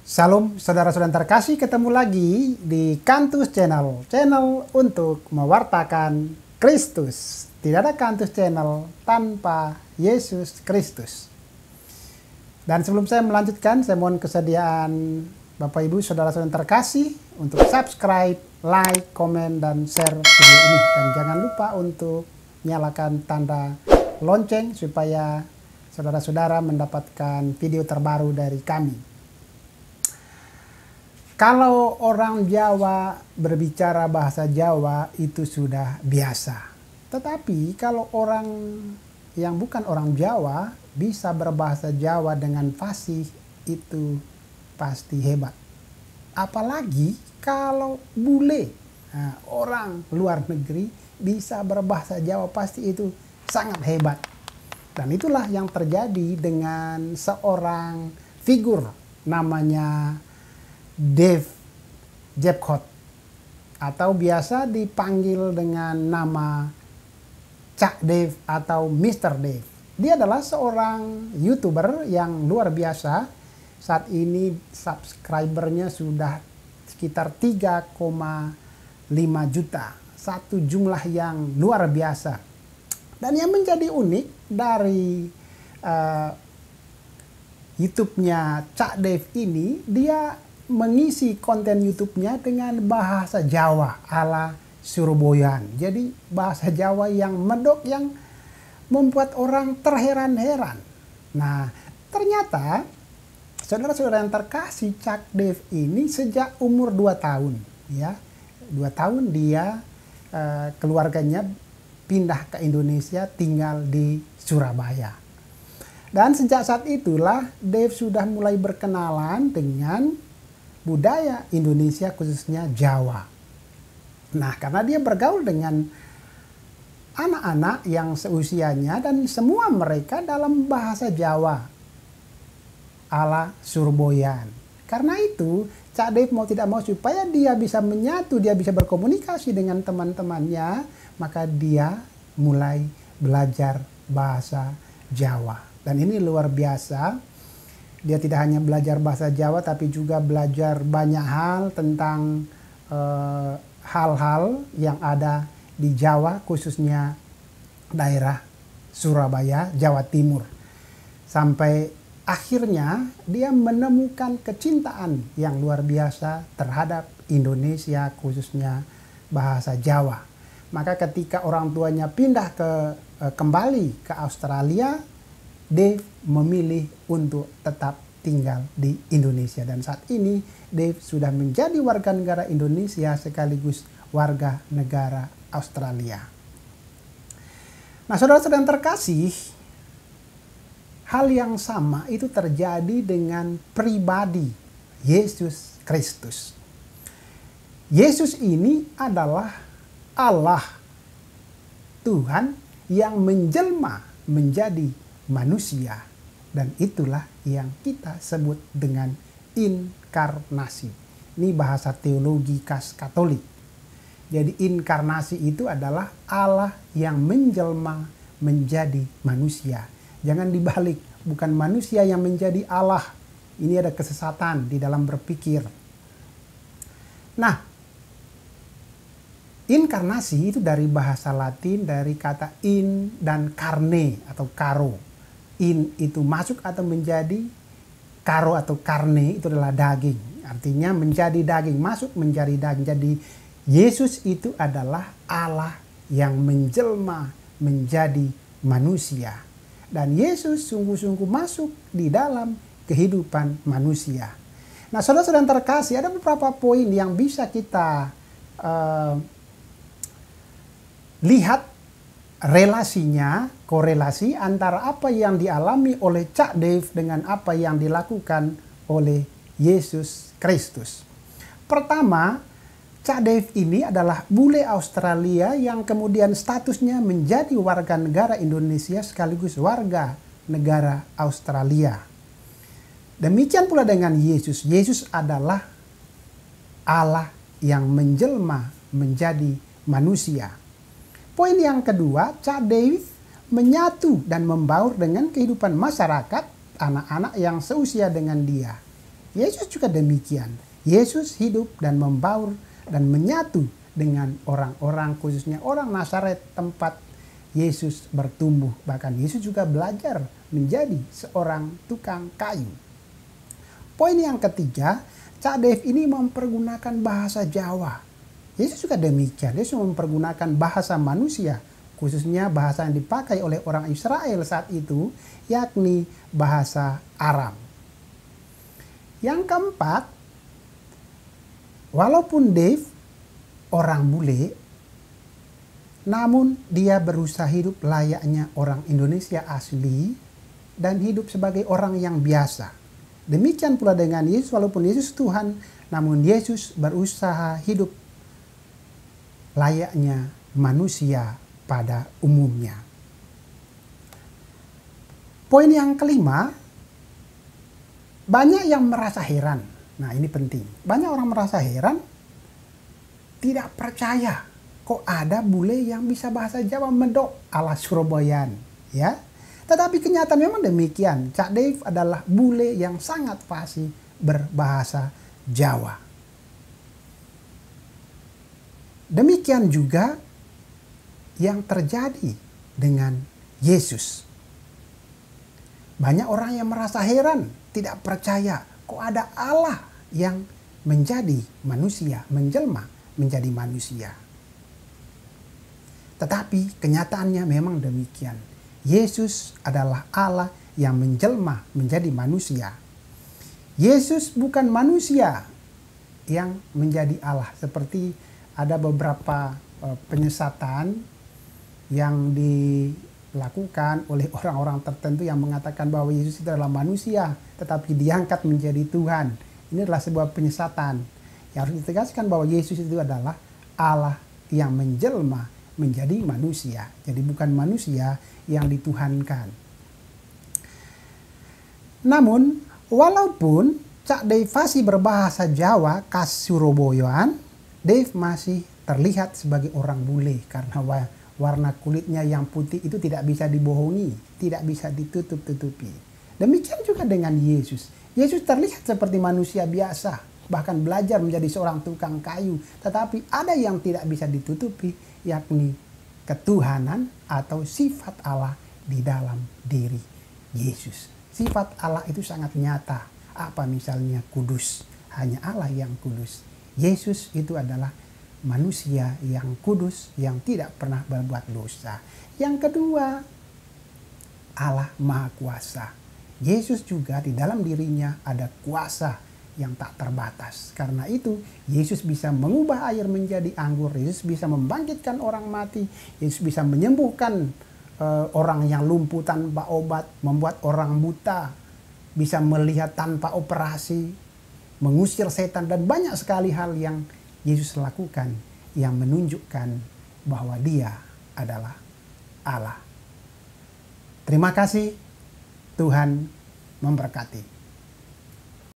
Salam saudara-saudara terkasih, ketemu lagi di Kantus Channel, channel untuk mewartakan Kristus. Tidak ada Kantus Channel tanpa Yesus Kristus. Dan sebelum saya melanjutkan, saya mohon kesediaan Bapak Ibu saudara-saudara terkasih untuk subscribe, like, komen, dan share video ini. Dan jangan lupa untuk nyalakan tanda lonceng supaya saudara-saudara mendapatkan video terbaru dari kami. Kalau orang Jawa berbicara bahasa Jawa itu sudah biasa. Tetapi kalau orang yang bukan orang Jawa bisa berbahasa Jawa dengan fasih, itu pasti hebat. Apalagi kalau bule, orang luar negeri bisa berbahasa Jawa, pasti itu sangat hebat. Dan itulah yang terjadi dengan seorang figur namanya Dave Jepcott, atau biasa dipanggil dengan nama Cak Dave atau Mr. Dave. Dia adalah seorang YouTuber yang luar biasa. Saat ini subscribernya sudah sekitar 3,5 juta. Satu jumlah yang luar biasa. Dan yang menjadi unik dari YouTube-nya Cak Dave ini, dia mengisi konten YouTube-nya dengan bahasa Jawa ala Surabaya. Jadi bahasa Jawa yang medok, yang membuat orang terheran-heran. Nah, ternyata saudara-saudara yang terkasih, Cak Dave ini sejak umur 2 tahun, ya. 2 tahun dia keluarganya pindah ke Indonesia, tinggal di Surabaya. Dan sejak saat itulah Dave sudah mulai berkenalan dengan budaya Indonesia, khususnya Jawa. Nah, karena dia bergaul dengan anak-anak yang seusianya dan semua mereka dalam bahasa Jawa ala Surboyan. Karena itu, Cak Dave mau tidak mau supaya dia bisa menyatu, dia bisa berkomunikasi dengan teman-temannya, maka dia mulai belajar bahasa Jawa. Dan ini luar biasa. Dia tidak hanya belajar bahasa Jawa, tapi juga belajar banyak hal tentang hal-hal yang ada di Jawa, khususnya daerah Surabaya, Jawa Timur. Sampai akhirnya dia menemukan kecintaan yang luar biasa terhadap Indonesia, khususnya bahasa Jawa. Maka ketika orang tuanya pindah kembali ke Australia, Dave memilih untuk tetap tinggal di Indonesia. Dan saat ini Dave sudah menjadi warga negara Indonesia sekaligus warga negara Australia. Nah, saudara-saudara yang terkasih, hal yang sama itu terjadi dengan pribadi Yesus Kristus. Yesus ini adalah Allah, Tuhan yang menjelma menjadi manusia, dan itulah yang kita sebut dengan inkarnasi. Ini bahasa teologi khas Katolik. Jadi inkarnasi itu adalah Allah yang menjelma menjadi manusia. Jangan dibalik, bukan manusia yang menjadi Allah. Ini ada kesesatan di dalam berpikir. Nah, inkarnasi itu dari bahasa Latin, dari kata in dan carne atau caro. In itu masuk atau menjadi, karo atau karne itu adalah daging. Artinya menjadi daging, masuk menjadi daging. Jadi Yesus itu adalah Allah yang menjelma menjadi manusia. Dan Yesus sungguh-sungguh masuk di dalam kehidupan manusia. Nah, saudara-saudara yang terkasih, ada beberapa poin yang bisa kita lihat relasinya, korelasi antara apa yang dialami oleh Cak Dave dengan apa yang dilakukan oleh Yesus Kristus. Pertama, Cak Dave ini adalah bule Australia yang kemudian statusnya menjadi warga negara Indonesia sekaligus warga negara Australia. Demikian pula dengan Yesus. Yesus adalah Allah yang menjelma menjadi manusia. Poin yang kedua, Cak Dave menyatu dan membaur dengan kehidupan masyarakat anak-anak yang seusia dengan dia. Yesus juga demikian. Yesus hidup dan membaur dan menyatu dengan orang-orang, khususnya orang Nazaret tempat Yesus bertumbuh. Bahkan Yesus juga belajar menjadi seorang tukang kayu. Poin yang ketiga, Cak Dave ini mempergunakan bahasa Jawa. Yesus juga demikian. Yesus mempergunakan bahasa manusia, khususnya bahasa yang dipakai oleh orang Israel saat itu, yakni bahasa Aram. Yang keempat, walaupun Dave orang bule, namun dia berusaha hidup layaknya orang Indonesia asli dan hidup sebagai orang yang biasa. Demikian pula dengan Yesus, walaupun Yesus Tuhan, namun Yesus berusaha hidup layaknya manusia pada umumnya. Poin yang kelima, banyak yang merasa heran. Nah, ini penting. Banyak orang merasa heran, tidak percaya kok ada bule yang bisa bahasa Jawa medok ala Surabayaan, ya. Tetapi kenyataan memang demikian. Cak Dave adalah bule yang sangat fasih berbahasa Jawa. Demikian juga yang terjadi dengan Yesus. Banyak orang yang merasa heran, tidak percaya kok ada Allah yang menjadi manusia, menjelma menjadi manusia. Tetapi kenyataannya memang demikian. Yesus adalah Allah yang menjelma menjadi manusia. Yesus bukan manusia yang menjadi Allah. Seperti ada beberapa penyesatan yang dilakukan oleh orang-orang tertentu yang mengatakan bahwa Yesus itu adalah manusia, tetapi diangkat menjadi Tuhan. Ini adalah sebuah penyesatan. Yang harus ditegaskan bahwa Yesus itu adalah Allah yang menjelma menjadi manusia. Jadi bukan manusia yang dituhankan. Namun, walaupun Cak Dave masih berbahasa Jawa khas Surabayaan, Dave masih terlihat sebagai orang bule karena warna kulitnya yang putih itu tidak bisa dibohongi, tidak bisa ditutup-tutupi. Demikian juga dengan Yesus. Yesus terlihat seperti manusia biasa, bahkan belajar menjadi seorang tukang kayu. Tetapi ada yang tidak bisa ditutupi, yakni ketuhanan atau sifat Allah di dalam diri Yesus. Sifat Allah itu sangat nyata. Apa misalnya kudus, hanya Allah yang kudus. Yesus itu adalah manusia yang kudus, yang tidak pernah berbuat dosa. Yang kedua, Allah Maha Kuasa. Yesus juga di dalam dirinya ada kuasa yang tak terbatas. Karena itu, Yesus bisa mengubah air menjadi anggur. Yesus bisa membangkitkan orang mati. Yesus bisa menyembuhkan orang yang lumpuh tanpa obat, membuat orang buta bisa melihat tanpa operasi, mengusir setan, dan banyak sekali hal yang Yesus lakukan yang menunjukkan bahwa Dia adalah Allah. Terima kasih, Tuhan memberkati.